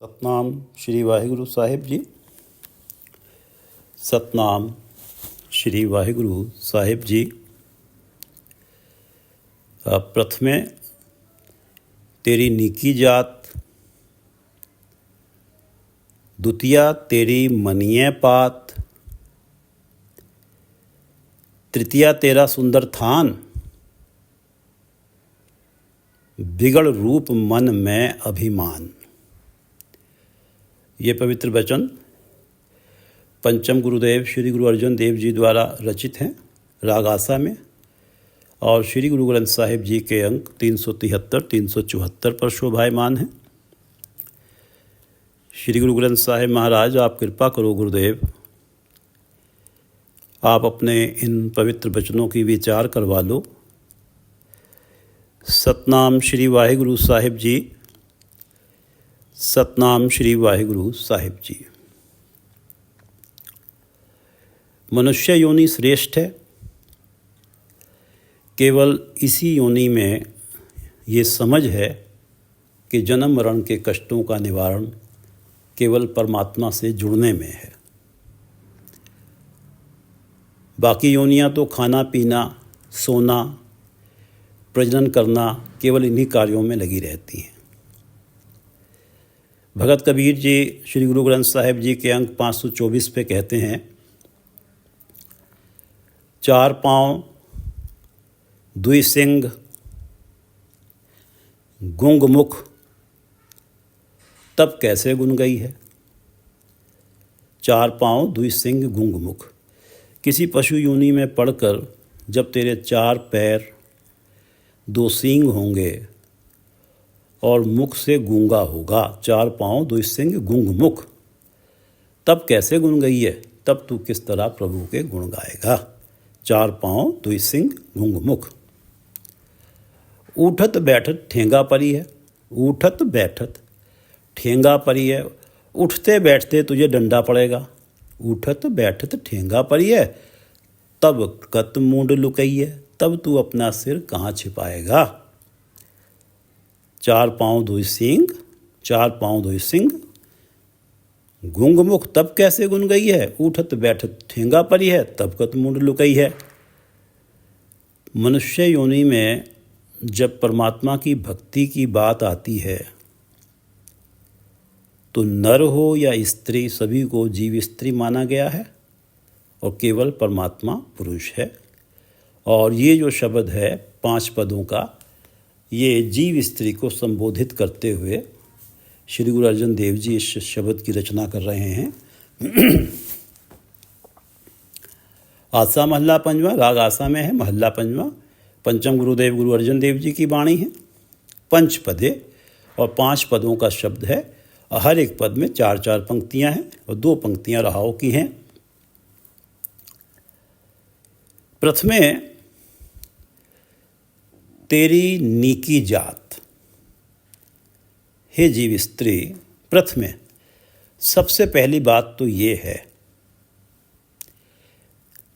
सतनाम श्री वाहिगुरु साहिब जी। सतनाम श्री वाहिगुरु साहिब जी। प्रथमे तेरी नीकी जात, द्वितीया तेरी मनिए पात, तृतीया तेरा सुंदर थान, बिगड़ रूप मन में अभिमान। ये पवित्र वचन पंचम गुरुदेव श्री गुरु अर्जन देव जी द्वारा रचित हैं राग आसा में, और श्री गुरु ग्रंथ साहिब जी के अंक 373 374 पर शोभायमान हैं। श्री गुरु ग्रंथ साहिब महाराज, आप कृपा करो गुरुदेव, आप अपने इन पवित्र वचनों की विचार करवा लो। सतनाम श्री वाहिगुरु साहिब जी। सतनाम श्री वाहिगुरु साहिब जी। मनुष्य योनि श्रेष्ठ है। केवल इसी योनि में ये समझ है कि जन्म मरण के कष्टों का निवारण केवल परमात्मा से जुड़ने में है। बाकी योनियां तो खाना पीना, सोना, प्रजनन करना, केवल इन्हीं कार्यों में लगी रहती हैं। भगत कबीर जी श्री गुरु ग्रंथ साहिब जी के अंक 524 पे कहते हैं, चार पाँव, दुई सिंग, गुंग मुख, तब कैसे गुन गई है। चार पाँव, दुई सिंग, गुंग मुख। किसी पशु योनि में पड़कर जब तेरे चार पैर, दो सींग होंगे और मुख से गूंगा होगा, चार पाँव, दुई सिंग, गुंग मुख, तब कैसे गुन गई है। तब तू किस तरह प्रभु के गुण गाएगा। चार पाँव, दुई सिंग, गुंग मुख। उठत बैठत ठेंगा परी है। उठत बैठत ठेंगा परी है। उठते बैठते तुझे डंडा पड़ेगा। उठत बैठत ठेंगा परी है, तब कत मूंड लुकई है। तब तू अपना सिर कहाँ छिपाएगा। चार पाँव दुई सींग, चार पाँव दुई सिंग, गुंग मुख, तब कैसे गुन गई है। उठत बैठत ठेंगा परी है, तब कत मूंड लुकई है। मनुष्य योनि में जब परमात्मा की भक्ति की बात आती है तो नर हो या स्त्री, सभी को जीव स्त्री माना गया है और केवल परमात्मा पुरुष है। और ये जो शब्द है 5 पदों का, ये जीव स्त्री को संबोधित करते हुए श्री गुरु अर्जन देव जी इस शब्द की रचना कर रहे हैं। आसा महल्ला पंजवा, राग आसा में है, महल्ला पंजवा। पंचम गुरुदेव गुरु अर्जन देव जी की वाणी है। 5 पदे और 5 पदों का शब्द है। हर एक पद में 4-4 पंक्तियां हैं और 2 पंक्तियां रहाओं की हैं। प्रथमे तेरी नीकी जात। हे जीव स्त्री, प्रथमे सबसे पहली बात तो ये है,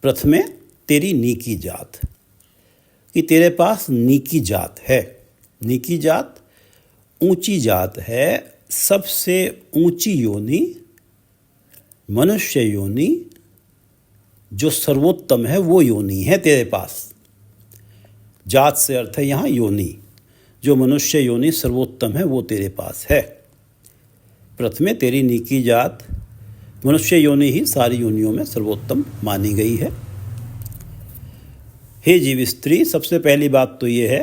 प्रथमे तेरी नीकी जात, कि तेरे पास नीकी जात है। नीकी जात ऊंची जात है। सबसे ऊंची योनि मनुष्य योनि, जो सर्वोत्तम है वो योनि है तेरे पास। जात से अर्थ है यहाँ योनि। जो मनुष्य योनि सर्वोत्तम है वो तेरे पास है। प्रथमे तेरी नीकी जात, मनुष्य योनि ही सारी योनियों में सर्वोत्तम मानी गई है। हे जीव स्त्री, सबसे पहली बात तो ये है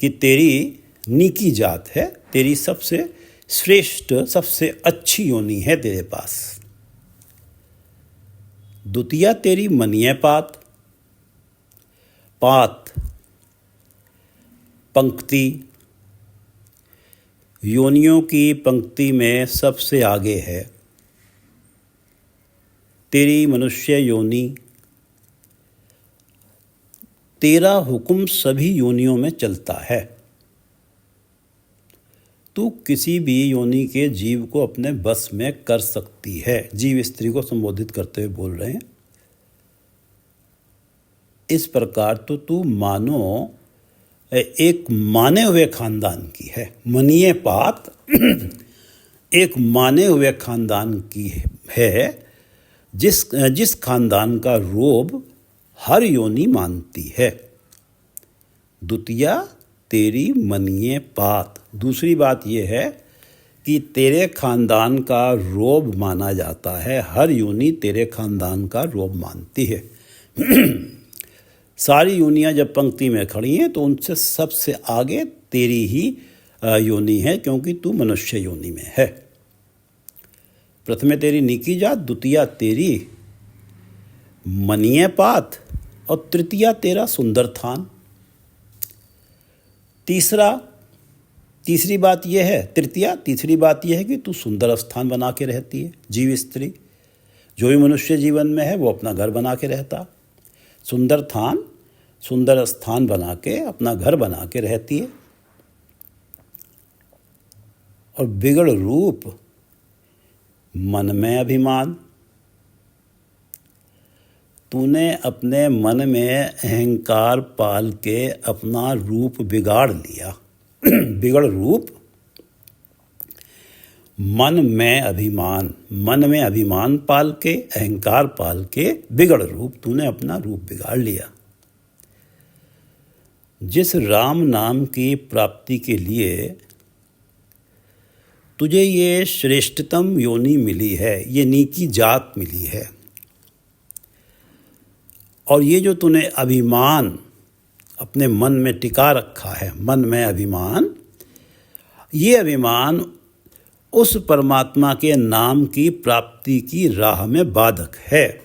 कि तेरी नीकी जात है, तेरी सबसे श्रेष्ठ, सबसे अच्छी योनि है तेरे पास। द्वितीया तेरी मनिए पात। पात पंक्ति, योनियों की पंक्ति में सबसे आगे है तेरी मनुष्य योनि। तेरा हुक्म सभी योनियों में चलता है। तू किसी भी योनि के जीव को अपने बस में कर सकती है। जीव स्त्री को संबोधित करते हुए बोल रहे हैं। इस प्रकार तो तू मानो एक माने हुए खानदान की है। मनिए पात एक माने हुए खानदान की है, जिस खानदान का रोब हर योनि मानती है। द्वितीया तेरी मनिए पात। दूसरी बात यह है कि तेरे खानदान का रोब माना जाता है, हर योनि तेरे खानदान का रोब मानती है। सारी योनियां जब पंक्ति में खड़ी हैं तो उनसे सबसे आगे तेरी ही योनि है, क्योंकि तू मनुष्य योनि में है। प्रथमे तेरी नीकी जात, द्वितीया तेरी मनिए पात और तृतीया तेरा सुंदर थान। तीसरी बात यह है, तीसरी बात यह है कि तू सुंदर स्थान बना के रहती है। जीव स्त्री जो भी मनुष्य जीवन में है वो अपना घर बना के रहता। सुंदर स्थान बना के अपना घर बना के रहती है। और बिगड़ रूप मन में अभिमान। तूने अपने मन में अहंकार पाल के अपना रूप बिगाड़ लिया। बिगड़ रूप मन में अभिमान पाल के, अहंकार पाल के बिगड़ रूप, तूने अपना रूप बिगाड़ लिया। जिस राम नाम की प्राप्ति के लिए तुझे ये श्रेष्ठतम योनि मिली है, ये नीकी जात मिली है, और ये जो तूने अभिमान अपने मन में टिका रखा है, मन में अभिमान, ये अभिमान उस परमात्मा के नाम की प्राप्ति की राह में बाधक है।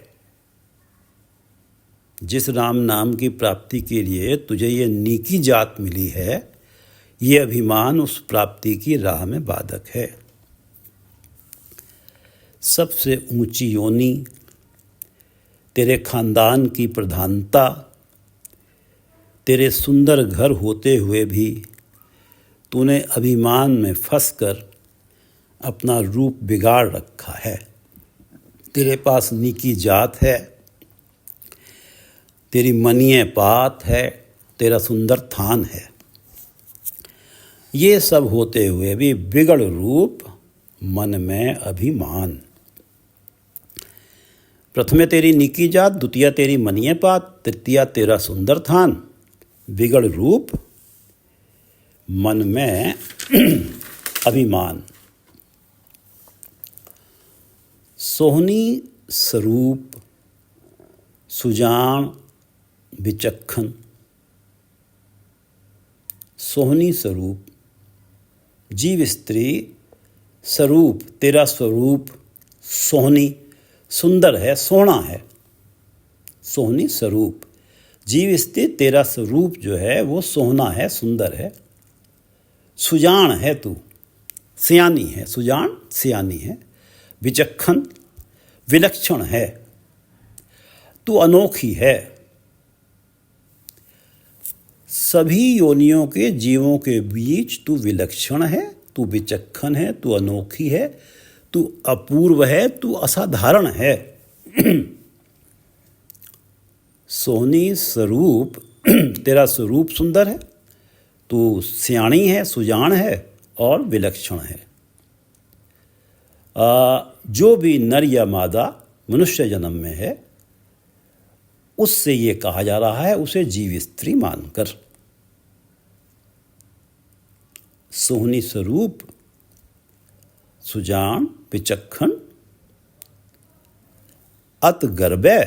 जिस राम नाम की प्राप्ति के लिए तुझे ये नीकी जात मिली है, ये अभिमान उस प्राप्ति की राह में बाधक है। सबसे ऊंची योनि, तेरे खानदान की प्रधानता, तेरे सुंदर घर होते हुए भी तूने अभिमान में फंसकर अपना रूप बिगाड़ रखा है। तेरे पास नीकी जात है, तेरी मनिए पात है, तेरा सुंदर थान है। ये सब होते हुए भी बिगड़ रूप मन में अभिमान। प्रथमे तेरी नीकी जात, द्वितीया तेरी मनिए पात, तृतीया तेरा सुंदर थान। बिगड़ रूप मन में अभिमान। सोहनी स्वरूप सुजान विचक्षण। सोहनी स्वरूप, जीव स्त्री स्वरूप, तेरा स्वरूप सोहनी, सुंदर है, सोहना है। सोहनी स्वरूप, जीव स्त्री तेरा स्वरूप जो है वो सोहना है, सुंदर है। सुजान है तू, सियानी है, सुजान सियानी है। विचक्षण, विलक्षण है, तू अनोखी है। सभी योनियों के जीवों के बीच तू विलक्षण है, तू विचक्षण है, तू अनोखी है, तू अपूर्व है, तू असाधारण है। सोहनी स्वरूप, तेरा स्वरूप सुंदर है, तू सियाणी है, सुजान है और विलक्षण है। जो भी नर या मादा मनुष्य जन्म में है उससे ये कहा जा रहा है, उसे जीव स्त्री मानकर। सोहनी स्वरूप सुजान विचक्षण अत गर्भे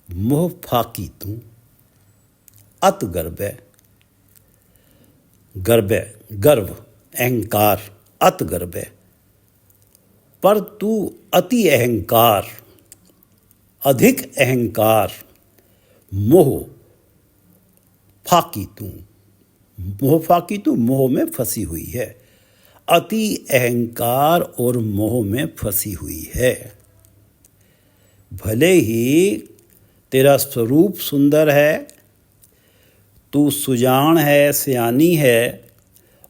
मोह फाकी तू। अत गर्भे, गर्भे गर्व अहंकार, अत गर्भे, पर तू अति अहंकार, अधिक अहंकार, मोह फाकी तू। मोह फाकी तू, मोह में फंसी हुई है। अति अहंकार और मोह में फंसी हुई है। भले ही तेरा स्वरूप सुंदर है, तू सुजान है, सियानी है,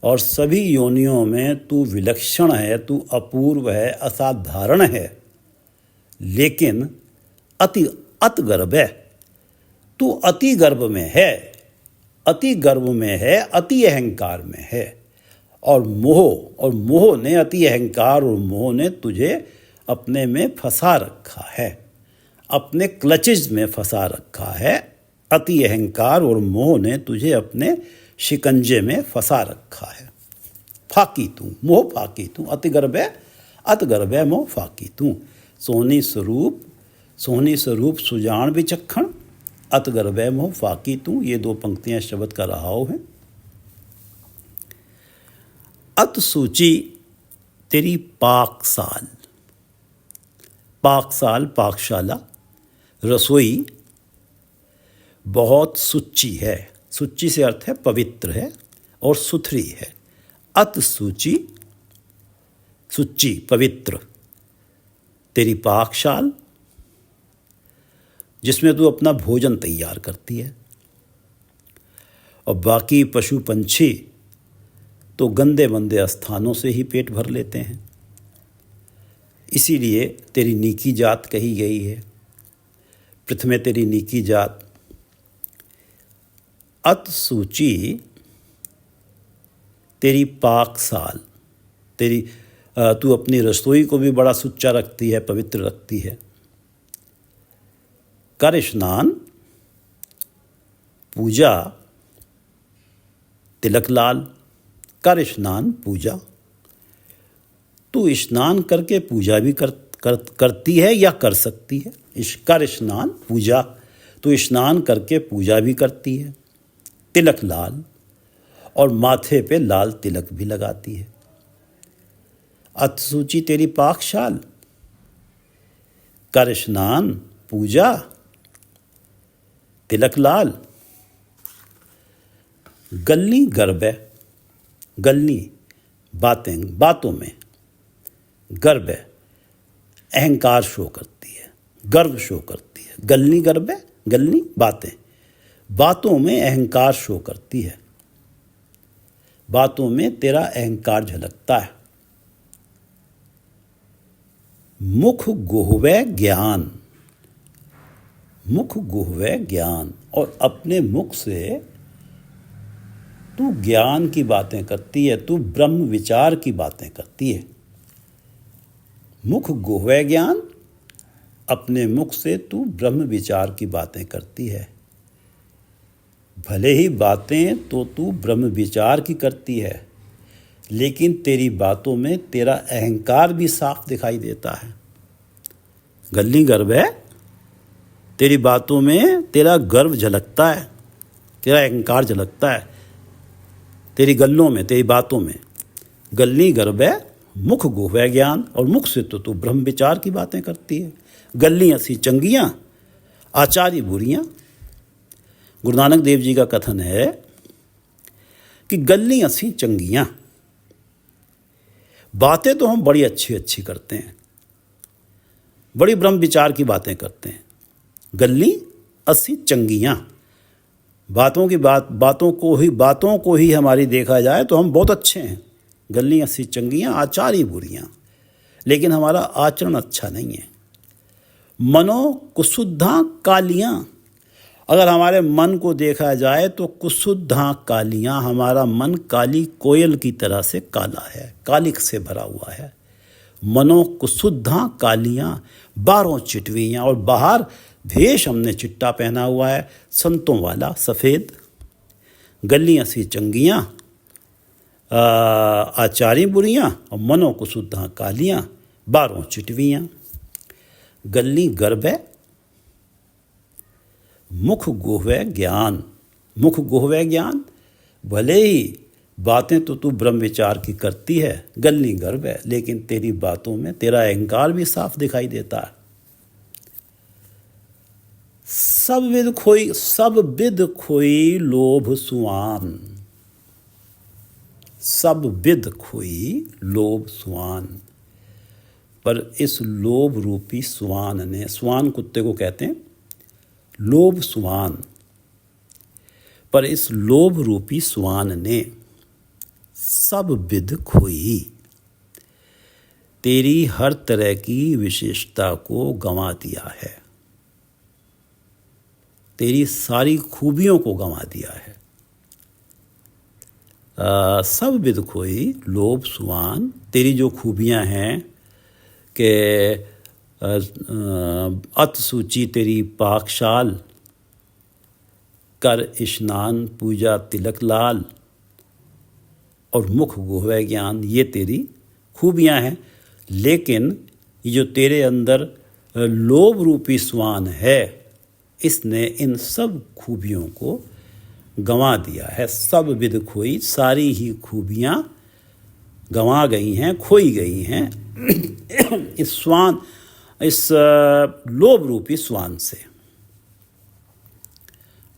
और सभी योनियों में तू विलक्षण है, तू अपूर्व है, असाधारण है, लेकिन अति गर्भ है। तू अति गर्भ में है, अति गर्भ में है, अति अहंकार में है, और मोह ने, अति अहंकार और मोह ने तुझे अपने में फंसा रखा है, अपने क्लचेज में फंसा रखा है। अति अहंकार और मोह ने तुझे अपने शिकंजे में फंसा रखा है। फाकी तू, मोह फाकी तू, अत गर्भ है मोह फाकी तू। सोनी स्वरूप सुजान विचक्षण, अत गर्भ है मोह फाकी तू। ये 2 पंक्तियां शब्द का रहाव है। अत सूची तेरी पाकशाल, पाकशाला, रसोई बहुत सुच्ची है। सुच्ची से अर्थ है पवित्र है और सुथरी है। अत सूची, सुच्ची पवित्र तेरी पाकशाल, जिसमें तू अपना भोजन तैयार करती है। और बाकी पशु पंछी तो गंदे मंदे स्थानों से ही पेट भर लेते हैं। इसीलिए तेरी नीकी जात कही गई है। प्रथमे तेरी नीकी जात। अत सूची तेरी पाकशाल, तेरी तू अपनी रसोई को भी बड़ा सुच्चा रखती है, पवित्र रखती है। कर स्नान, पूजा, तिलक लाल। कर स्नान पूजा, तू स्नान करके पूजा भी करती है या कर सकती है। कर स्नान पूजा, तू स्नान करके पूजा भी करती है। तिलक लाल, और माथे पे लाल तिलक भी लगाती है। अत सूची तेरी पाकशाल, कर स्नान पूजा, तिलक लाल। गल्ली गर्भ, गल्ली बातों में, गर्भ अहंकार शो करती है, गर्व शो करती है। गल्ली गर्भ, गल्ली बातों में अहंकार शो करती है। बातों में तेरा अहंकार झलकता है। मुख गोहवे ज्ञान, मुख गोहवे ज्ञान, और अपने मुख से तू ज्ञान की बातें करती है, तू ब्रह्म विचार की बातें करती है। मुख गोहवे ज्ञान, अपने मुख से तू ब्रह्म विचार की बातें करती है। भले ही बातें तो तू ब्रह्म विचार की करती है, लेकिन तेरी बातों में तेरा अहंकार भी साफ दिखाई देता है। गल्ली गर्व है, तेरी बातों में तेरा गर्व झलकता है, तेरा अहंकार झलकता है। तेरी गल्लों में, तेरी बातों में। गल्ली गर्व है, मुख गोहवे ज्ञान, और मुख से तो तू ब्रह्म विचार की बातें करती है। गल्ली असी चंगियाँ, आचार्य बुरियाँ। गुरु नानक देव जी का कथन है कि गल्ली असी चंगियाँ, बातें तो हम बड़ी अच्छी अच्छी करते हैं, बड़ी ब्रह्म विचार की बातें करते हैं। गल्ली असी चंगियाँ, बातों को ही हमारी देखा जाए तो हम बहुत अच्छे हैं। गल्ली असी चंगियाँ, आचार्य बुरियाँ, लेकिन हमारा आचरण अच्छा नहीं है। मनो कुशुद्धा कालियाँ, अगर हमारे मन को देखा जाए तो कुशुद्धा कालियाँ, हमारा मन काली कोयल की तरह से काला है, कालिक से भरा हुआ है। मनो कुशुद्धा कालियाँ, 12 चिटवियाँ, और बाहर भेष हमने चिट्टा पहना हुआ है, संतों वाला सफ़ेद। गल्ली असी चंगियाँ, आचार्य बुरियाँ, और मनो कुशुद्धा कालियाँ, 12 चिटवियाँ। गल्ली गर्भ है, मुख गोहवे ज्ञान, मुख गोहवे ज्ञान। भले ही बातें तो तू ब्रह्म विचार की करती है, गल्ली गर्भ है, लेकिन तेरी बातों में तेरा अहंकार भी साफ दिखाई देता है। सब विद खोई लोभ सुआन, सब विद खोई लोभ सुआन। पर इस लोभ रूपी सुआन ने, सुआन कुत्ते को कहते हैं, लोभ सुआन, पर इस लोभ रूपी सुआन ने सब विद खोई, तेरी हर तरह की विशेषता को गंवा दिया है, तेरी सारी खूबियों को गंवा दिया है। सब विद खोई लोभ सुआन। तेरी जो खूबियाँ हैं कि अत सूची तेरी पाकशाल, कर स्नान पूजा तिलक लाल, और मुख गोहवे ज्ञान, ये तेरी खूबियाँ हैं। लेकिन ये जो तेरे अंदर लोभ रूपी स्वान है, इसने इन सब खूबियों को गंवा दिया है। सब विद खोई, सारी ही खूबियाँ गंवा गई हैं, खोई गई हैं इस लोभ रूपी स्वान से।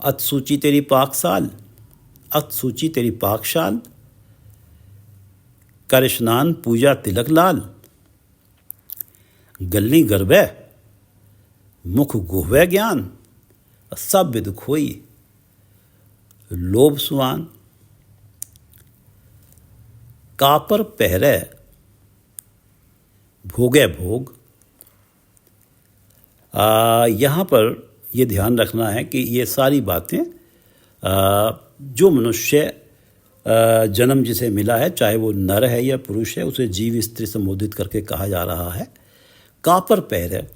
अत सूची तेरी पाकशाल, अत सूची तेरी पाकशाल, कर स्नान पूजा तिलक लाल, गल्ली गर्भे मुख गोहवे ज्ञान, सब विद खोई लोभ सुआन। कापर पहरे भोगे भोग। यहाँ पर ये ध्यान रखना है कि ये सारी बातें जो मनुष्य जन्म जिसे मिला है, चाहे वो नर है या पुरुष है, उसे जीव स्त्री संबोधित करके कहा जा रहा है। कापर पहरे,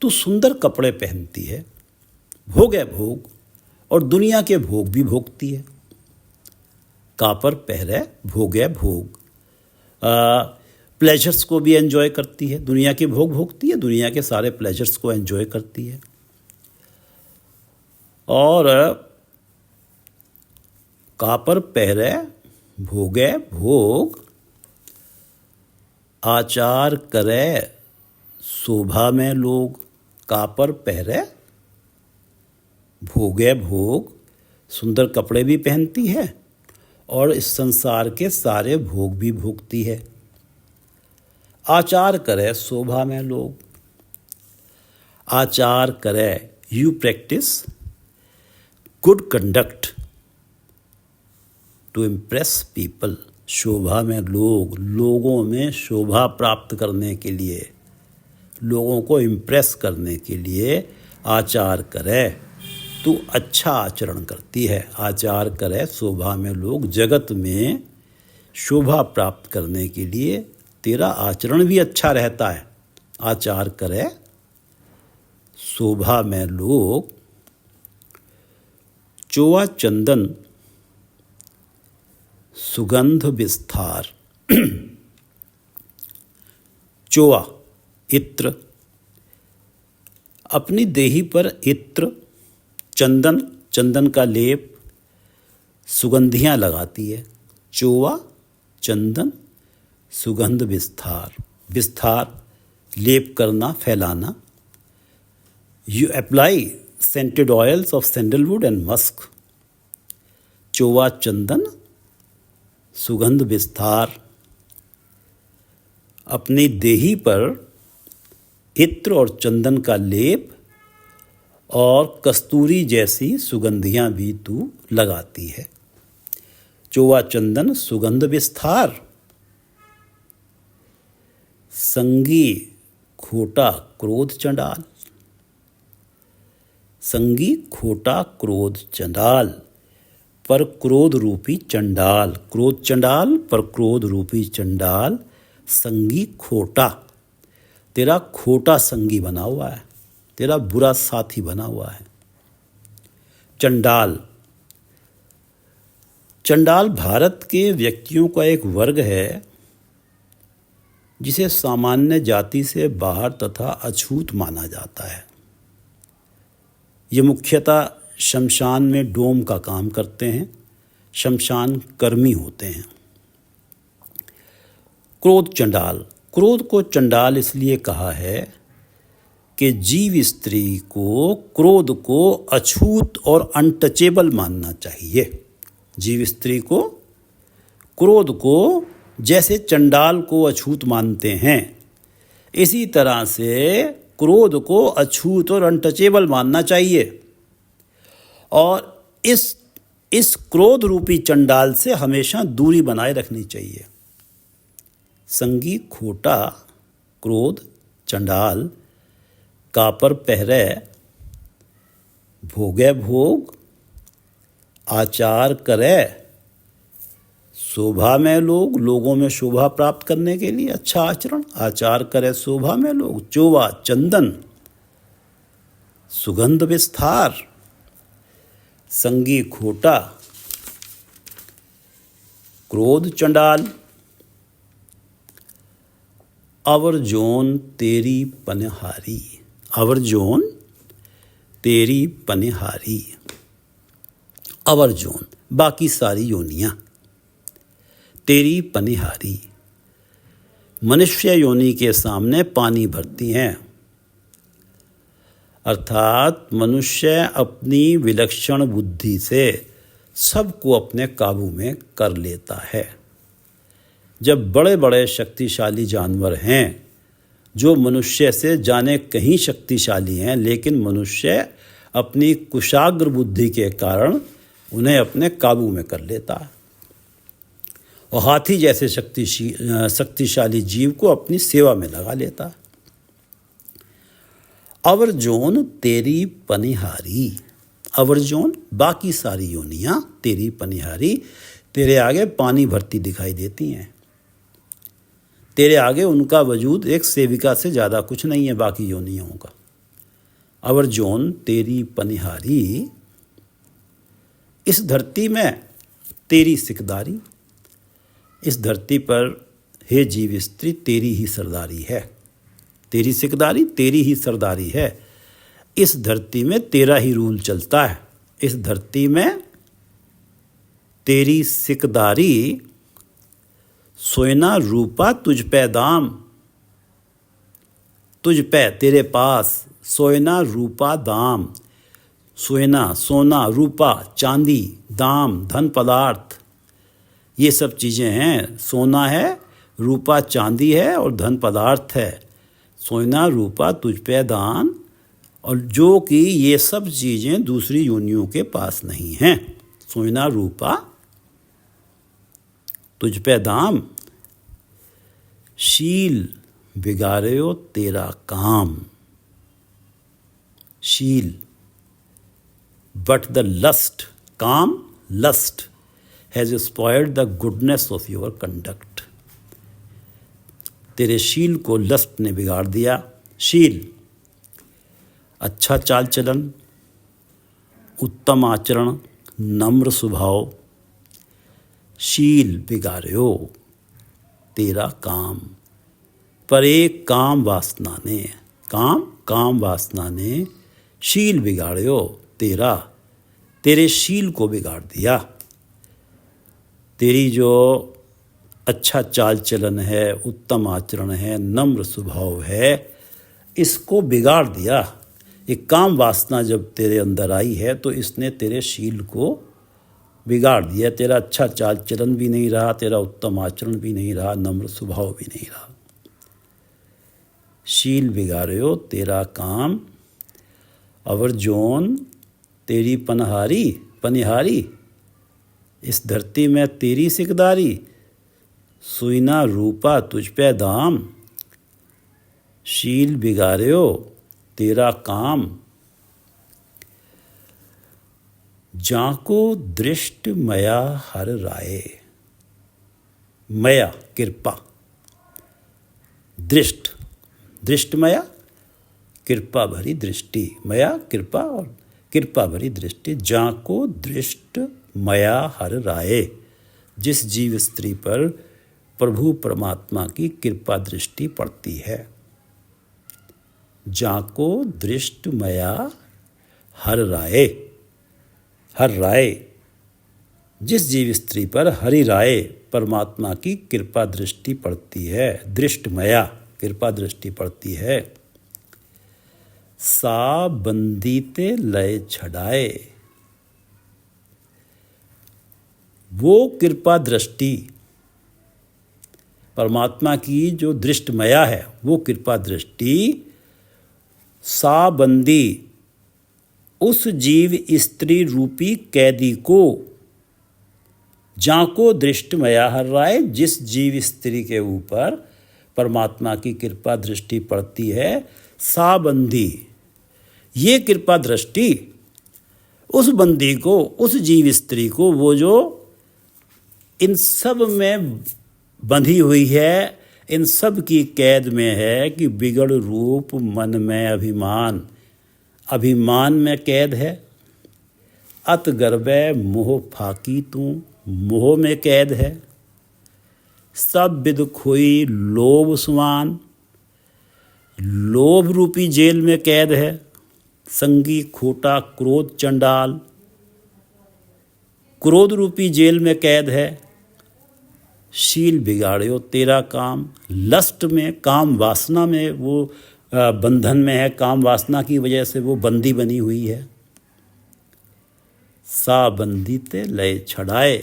तू सुंदर कपड़े पहनती है, भोगे भोग, और दुनिया के भोग भी भोगती है। कापर पहरे भोगे भोग, प्लेजर्स को भी एंजॉय करती है, दुनिया के भोग भोगती है, दुनिया के सारे प्लेजर्स को एंजॉय करती है। और कापर पहरे भोगे भोग, आचार करे शोभा में लोग। कापर पहरे भोगे भोग, सुंदर कपड़े भी पहनती है और इस संसार के सारे भोग भी भोगती है। आचार करे शोभा में लोग। आचार करे, you practise good conduct to impress people. शोभा में लोग, लोगों में शोभा प्राप्त करने के लिए, लोगों को इम्प्रेस करने के लिए आचार करे। तू अच्छा आचरण करती है। आचार करे शोभा में लोग, जगत में शोभा प्राप्त करने के लिए तेरा आचरण भी अच्छा रहता है। आचार करे शोभा में लोग। चोआ चंदन सुगंध विस्तार। चोआ इत्र, अपनी देही पर इत्र, चंदन, चंदन का लेप, सुगंधियाँ लगाती है। चोआ चंदन सुगंध विस्तार, विस्तार लेप करना, फैलाना। You apply scented oils of sandalwood and musk. चोआ चंदन सुगंध विस्तार, अपनी देही पर इत्र और चंदन का लेप और कस्तूरी जैसी सुगंधियाँ भी तू लगाती है। चोआ चंदन सुगंध विस्तार। संगी खोटा क्रोध चंडाल। संगी खोटा क्रोध चंडाल, पर क्रोध रूपी चंडाल। क्रोध चंडाल पर क्रोध रूपी चंडाल। संगी खोटा, तेरा खोटा संगी बना हुआ है, तेरा बुरा साथी बना हुआ है। चंडाल, चंडाल भारत के व्यक्तियों का एक वर्ग है जिसे सामान्य जाति से बाहर तथा अछूत माना जाता है। ये मुख्यतः शमशान में डोम का काम करते हैं, शमशान कर्मी होते हैं। क्रोध चंडाल, क्रोध को चंडाल इसलिए कहा है कि जीव स्त्री को क्रोध को अछूत और अनटचेबल मानना चाहिए। जीव स्त्री को क्रोध को जैसे चंडाल को अछूत मानते हैं, इसी तरह से क्रोध को अछूत और अनटचेबल मानना चाहिए। और इस क्रोध रूपी चंडाल से हमेशा दूरी बनाए रखनी चाहिए। संगी खोटा क्रोध चंडाल, कापर पहरे भोगे भोग, आचार करे शोभा में लोग, लोगों में शोभा प्राप्त करने के लिए अच्छा आचरण, आचार करे शोभा में लोग। चोवा चंदन, सुगंध विस्तार, संगी खोटा, क्रोध चंडाल, अवर जोन तेरी पनहारी, अवर जोन तेरी पनहारी, अवर जोन बाकी सारी योनियां तेरी पनिहारी। मनुष्य योनि के सामने पानी भरती हैं, अर्थात मनुष्य अपनी विलक्षण बुद्धि से सबको अपने काबू में कर लेता है। जब बड़े बड़े शक्तिशाली जानवर हैं जो मनुष्य से जाने कहीं शक्तिशाली हैं, लेकिन मनुष्य अपनी कुशाग्र बुद्धि के कारण उन्हें अपने काबू में कर लेता है, और हाथी जैसे शक्तिशाली जीव को अपनी सेवा में लगा लेता है। अवर जोन तेरी पनिहारी, अवर जोन बाकी सारी योनियां तेरी पनिहारी, तेरे आगे पानी भरती दिखाई देती हैं। तेरे आगे उनका वजूद एक सेविका से ज़्यादा कुछ नहीं है बाकी योनियों का। अवर जोन तेरी पनिहारी, इस धरती में तेरी सिकदारी, इस धरती पर हे जीव स्त्री तेरी ही सरदारी है, तेरी सिकदारी तेरी ही सरदारी है। इस धरती में तेरा ही रूल चलता है, इस धरती में तेरी सिकदारी। सोना रूपा तुझ पे दाम, तुझ पे तेरे पास सोना रूपा दाम, सोना सोना, रूपा चांदी, दाम धन पदार्थ, ये सब चीज़ें हैं। सोना है, रूपा चांदी है और धन पदार्थ है। सोना रूपा तुझ पे दान, और जो कि ये सब चीज़ें दूसरी योनियों के पास नहीं हैं। सोना रूपा तुझ पे दाम, शील बिगाड़ो तेरा काम, शील बट द लस्ट, काम lust has spoiled the goodness of your conduct, तेरे शील को लस्ट ने बिगाड़ दिया। शील अच्छा चाल चलन, उत्तम आचरण, नम्र स्वभाव। शील बिगाड़ो तेरा काम, पर एक काम वासना ने, काम वासना ने शील बिगाड़ो तेरा, तेरे शील को बिगाड़ दिया। तेरी जो अच्छा चाल चलन है, उत्तम आचरण है, नम्र स्वभाव है, इसको बिगाड़ दिया। एक काम वासना जब तेरे अंदर आई है तो इसने तेरे शील को बिगाड़ दिया। तेरा अच्छा चाल चलन भी नहीं रहा, तेरा उत्तम आचरण भी नहीं रहा, नम्र स्वभाव भी नहीं रहा। शील बिगाड़ो तेरा काम, अवर जोन तेरी पनिहारी, इस धरती में तेरी सिकदारी। सुइना रूपा तुझ पे दाम, शील बिगाड़ो तेरा काम। जाको दृष्ट मया हर राय, मया कृपा, दृष्ट मया कृपा भरी दृष्टि, मया कृपा और कृपा भरी दृष्टि। जाको दृष्ट मया हर राय, जिस जीव स्त्री पर प्रभु परमात्मा की कृपा दृष्टि पड़ती है। जाको दृष्ट मया हर राय, हर राय, जिस जीव स्त्री पर हरि राय परमात्मा की कृपा दृष्टि पड़ती है, दृष्टमया कृपा दृष्टि पड़ती है। सा बंदीते लय छड़ाए, वो कृपा दृष्टि परमात्मा की जो दृष्टमया है, वो कृपा दृष्टि सा बंदी, उस जीव स्त्री रूपी कैदी को, जाको दृष्टमया हर राय, जिस जीव स्त्री के ऊपर परमात्मा की कृपा दृष्टि पड़ती है, सा बंदी, ये कृपा दृष्टि उस बंदी को, उस जीव स्त्री को, वो जो इन सब में बंधी हुई है, इन सब की कैद में है कि बिगड़ रूप मन में अभिमान, अभिमान में कैद है। अत गर्भे मोह फाकी तू, मोह में कैद है। सब विद खोई लोभ सुमान, लोभ रूपी जेल में कैद है। संगी खोटा क्रोध चंडाल, क्रोध रूपी जेल में कैद है। शील बिगाड़ियो तेरा काम, लस्ट में, काम वासना में वो बंधन में है, काम वासना की वजह से वो बंदी बनी हुई है। सा बंदी ते लय छड़ाए,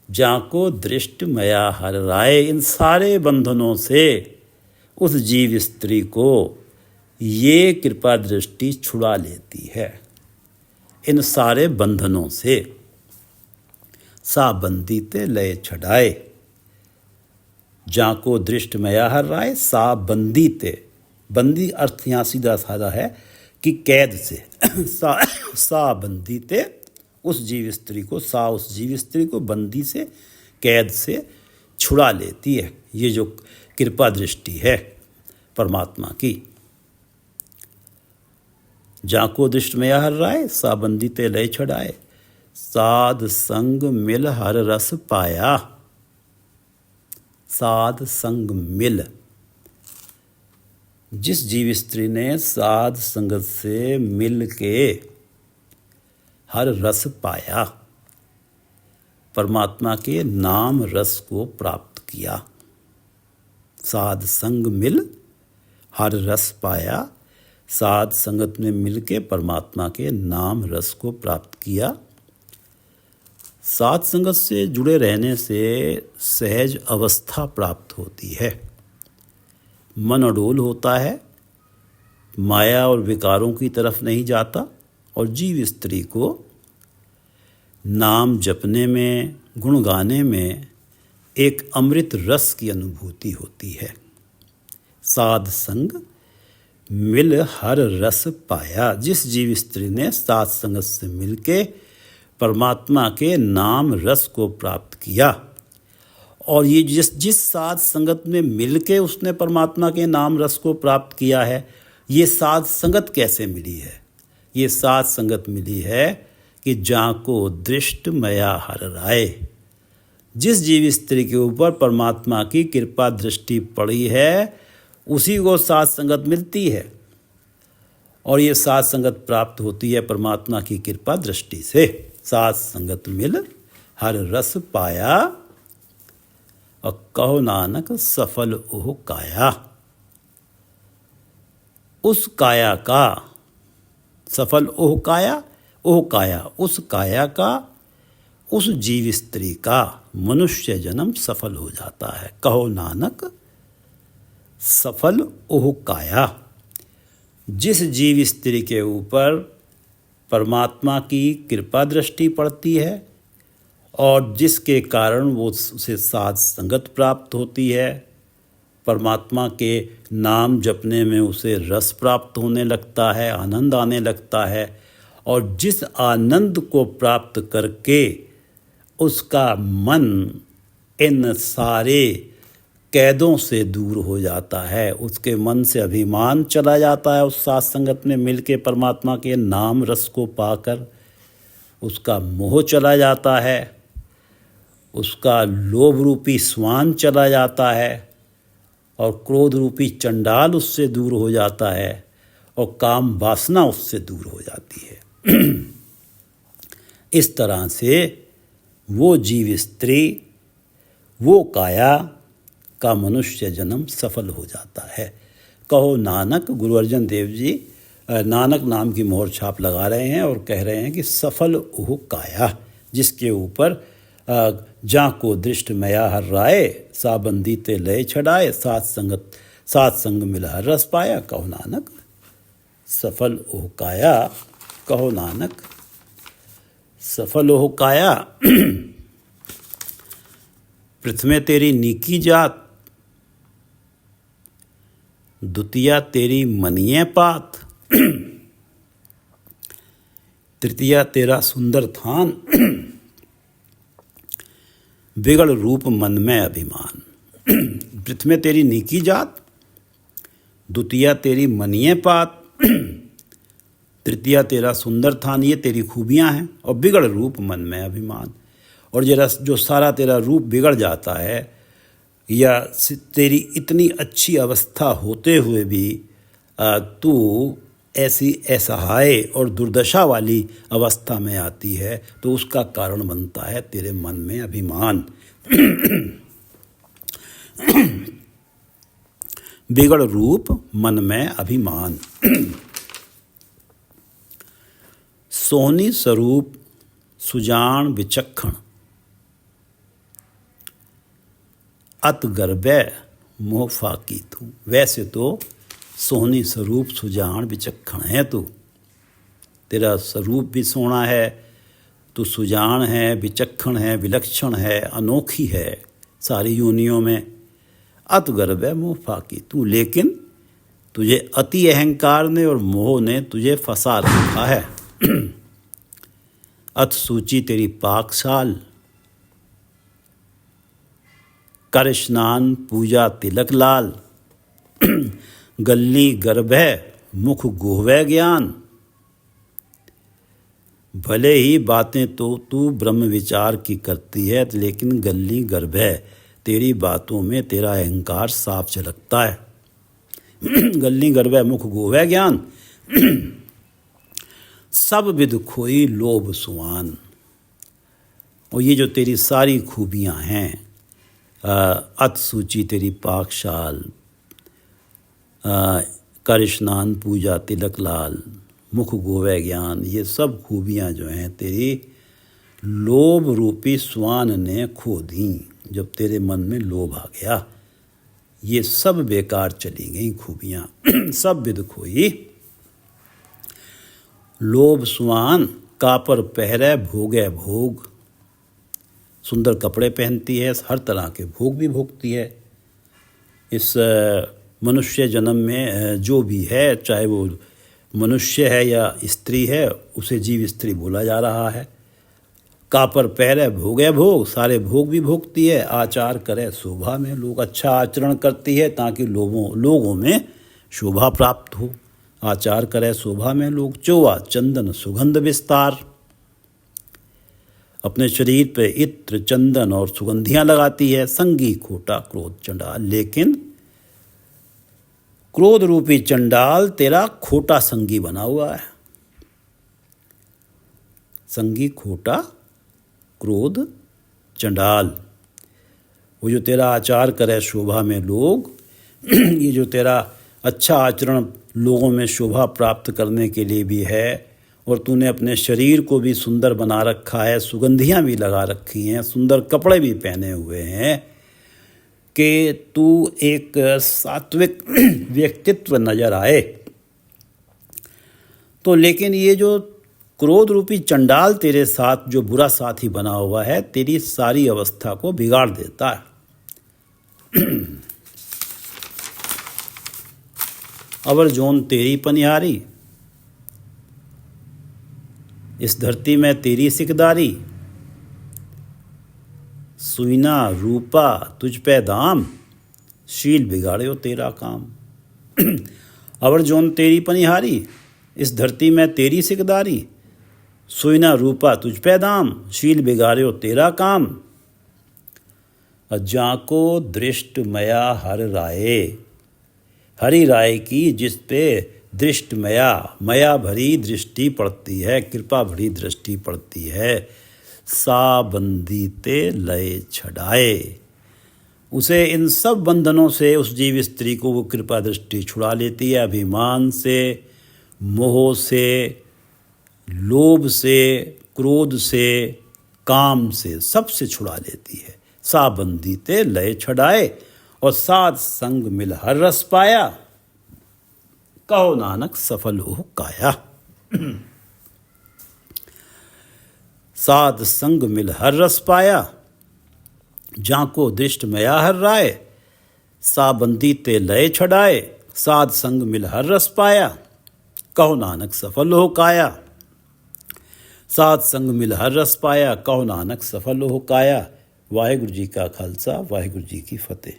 जाको दृष्ट मया हर राय। इन सारे बंधनों से उस जीव स्त्री को ये कृपा दृष्टि छुड़ा लेती है, इन सारे बंधनों से। सा बंदी ते लय छड़ाए, जाको दृष्ट मया हर राय। सा बंदी ते, बंदी अर्थ यहाँ सीधा साधा है कि कैद से। सा बंदी ते, उस जीव स्त्री को, सा उस जीव स्त्री को बंदी से, कैद से छुड़ा लेती है। ये जो कृपा दृष्टि है परमात्मा की। जाको दृष्ट में हर राय, सा बंदी ते लय छड़ाए। साध संग मिल हर रस पाया, साध संग मिल, जिस जीव स्त्री ने साध संगत से मिल के हर रस पाया, परमात्मा के नाम रस को प्राप्त किया। साध संग मिल हर रस पाया, साध संगत में मिलके परमात्मा के नाम रस को प्राप्त किया। साध संगत से जुड़े रहने से सहज अवस्था प्राप्त होती है, मन अडोल होता है, माया और विकारों की तरफ नहीं जाता, और जीव स्त्री को नाम जपने में, गुण गाने में एक अमृत रस की अनुभूति होती है। साध संग मिल हर रस पाया, जिस जीव स्त्री ने साध संगत से मिलके परमात्मा के नाम रस को प्राप्त किया, और ये जिस साध संगत में मिलके उसने परमात्मा के नाम रस को प्राप्त किया है, ये साध संगत कैसे मिली है? ये साध संगत मिली है कि जाको दृष्ट मया हर राय, जिस जीव स्त्री के ऊपर परमात्मा की कृपा दृष्टि पड़ी है, उसी को साध संगत मिलती है, और ये साध संगत प्राप्त होती है परमात्मा की कृपा दृष्टि से। साध संगत मिल हर रस पाया, और कहो नानक सफल ओह काया। उस काया का सफल, ओह काया, ओह काया, उस काया का, उस जीव स्त्री का मनुष्य जन्म सफल हो जाता है। कहो नानक सफल ओह काया, जिस जीव स्त्री के ऊपर परमात्मा की कृपा दृष्टि पड़ती है और जिसके कारण वो उसे साध संगत प्राप्त होती है, परमात्मा के नाम जपने में उसे रस प्राप्त होने लगता है, आनंद आने लगता है, और जिस आनंद को प्राप्त करके उसका मन इन सारे कैदों से दूर हो जाता है, उसके मन से अभिमान चला जाता है। उस साथ संगत में मिलके परमात्मा के नाम रस को पाकर उसका मोह चला जाता है, उसका लोभ रूपी स्वान चला जाता है, और क्रोध रूपी चंडाल उससे दूर हो जाता है, और काम वासना उससे दूर हो जाती है। इस तरह से वो जीव स्त्री, वो काया का मनुष्य जन्म सफल हो जाता है। कहो नानक, गुरु अर्जन देव जी नानक नाम की मोहर छाप लगा रहे हैं और कह रहे हैं कि सफल ओह काया, जिसके ऊपर जाको दृष्ट मया हर राय, सा बंदी ते लय छड़ाए, साथ संग मिल हर रस पाया। कहो नानक सफल ओह काया, कहो नानक सफल ओह काया। प्रथमे तेरी नीकी जात, द्वितीया तेरी मनिये पात, तृतीया तेरा सुंदर थान, बिगड़ रूप मन में अभिमान। प्रथम तेरी नीकी जात, द्वितीया तेरी मनीय पात, तृतीया तेरा सुंदर थान, ये तेरी खूबियां हैं। और बिगड़ रूप मन में अभिमान, और जरा जो सारा तेरा रूप बिगड़ जाता है, या तेरी इतनी अच्छी अवस्था होते हुए भी तू ऐसी असहाय और दुर्दशा वाली अवस्था में आती है, तो उसका कारण बनता है तेरे मन में अभिमान। बिगड़ रूप मन में अभिमान। सोहनी स्वरूप सुजान विचक्षण, अत गर्भे मोह फाकी तू। वैसे तो सोहनी स्वरूप सुजान विचक्षण है तू, तेरा स्वरूप भी सोना है, तू सुजान है, विचक्षण है, विलक्षण है, अनोखी है सारी योनियों में। अत गर्भ है मोह फाकी तू, लेकिन तुझे अति अहंकार ने और मोह ने तुझे फंसा रखा है। अत सूची तेरी पाकशाल, कर स्नान पूजा तिलक लाल, गल्ली गर्भ है मुख गोहवे ज्ञान। भले ही बातें तो तू ब्रह्म विचार की करती है, लेकिन गल्ली गर्भ है, तेरी बातों में तेरा अहंकार साफ झलकता है। गल्ली गर्भ है मुख गोहवे ज्ञान, सब विद खोई लोभ सुआन। और ये जो तेरी सारी खूबियां हैं, अत सूची तेरी पाकशाल, कर स्नान पूजा तिलक लाल, मुख गोवे ज्ञान, ये सब खूबियां जो हैं तेरी लोभ रूपी स्वान ने खो दी। जब तेरे मन में लोभ आ गया, ये सब बेकार चली गई खूबियां। सब विद खोई लोभ स्वान, कापर पहरे भोगे भोग। सुंदर कपड़े पहनती है, हर तरह के भोग भी भोगती है। इस मनुष्य जन्म में जो भी है, चाहे वो मनुष्य है या स्त्री है, उसे जीव स्त्री बोला जा रहा है। कापर पहरे भोगे भोग, सारे भोग भी भोगती है। आचार करे शोभा में, लोग अच्छा आचरण करती है ताकि लोगों में शोभा प्राप्त हो। आचार करे शोभा में लोग, चोवा चंदन सुगंध विस्तार। अपने शरीर पे इत्र चंदन और सुगंधियां लगाती है। संगी खोटा क्रोध चंडाल, लेकिन क्रोध रूपी चंडाल तेरा खोटा संगी बना हुआ है। संगी खोटा क्रोध चंडाल, वो जो तेरा आचार करे शोभा में लोग, ये जो तेरा अच्छा आचरण लोगों में शोभा प्राप्त करने के लिए भी है, और तूने अपने शरीर को भी सुंदर बना रखा है, सुगंधियां भी लगा रखी हैं, सुंदर कपड़े भी पहने हुए हैं, कि तू एक सात्विक व्यक्तित्व नजर आए। तो लेकिन ये जो क्रोध रूपी चंडाल तेरे साथ जो बुरा साथी बना हुआ है, तेरी सारी अवस्था को बिगाड़ देता है। अवर जोन तेरी पनिहारी, इस धरती में तेरी सिकदारी। सुईना रूपा तुझ पे दाम, शील बिगाड़ो तेरा काम। अवर जोन तेरी पनिहारी, इस धरती में तेरी सिकदारी। सुईना रूपा तुझ पे दाम, शील बिगाड़ो तेरा काम। जाको दृष्ट मया हर राये, हरि राय की जिस पे दृष्ट मया भरी दृष्टि पड़ती है, कृपा भरी दृष्टि पड़ती है। सा बंदी ते लय छड़ाए, उसे इन सब बंधनों से, उस जीव स्त्री को वो कृपा दृष्टि छुड़ा लेती है। अभिमान से, मोह से, लोभ से, क्रोध से, काम से, सबसे छुड़ा लेती है। सा बंदी ते लय छड़ाए, और साध संग मिल हर रस पाया। कहो नानक सफल हो काया। साध संग मिल हर रस पाया, जाको दृष्ट मया हर राय। सा बंदी ते लय छड़ाए, साध संग मिल हर रस पाया। कहो नानक सफल हो काया। साध संग मिल हर रस पाया, कहो नानक सफल हो काया। ਵਾਹਿਗੁਰੂ ਜੀ ਕਾ ਖਾਲਸਾ ਵਾਹਿਗੁਰੂ ਜੀ ਕੀ ਫਤਿਹ।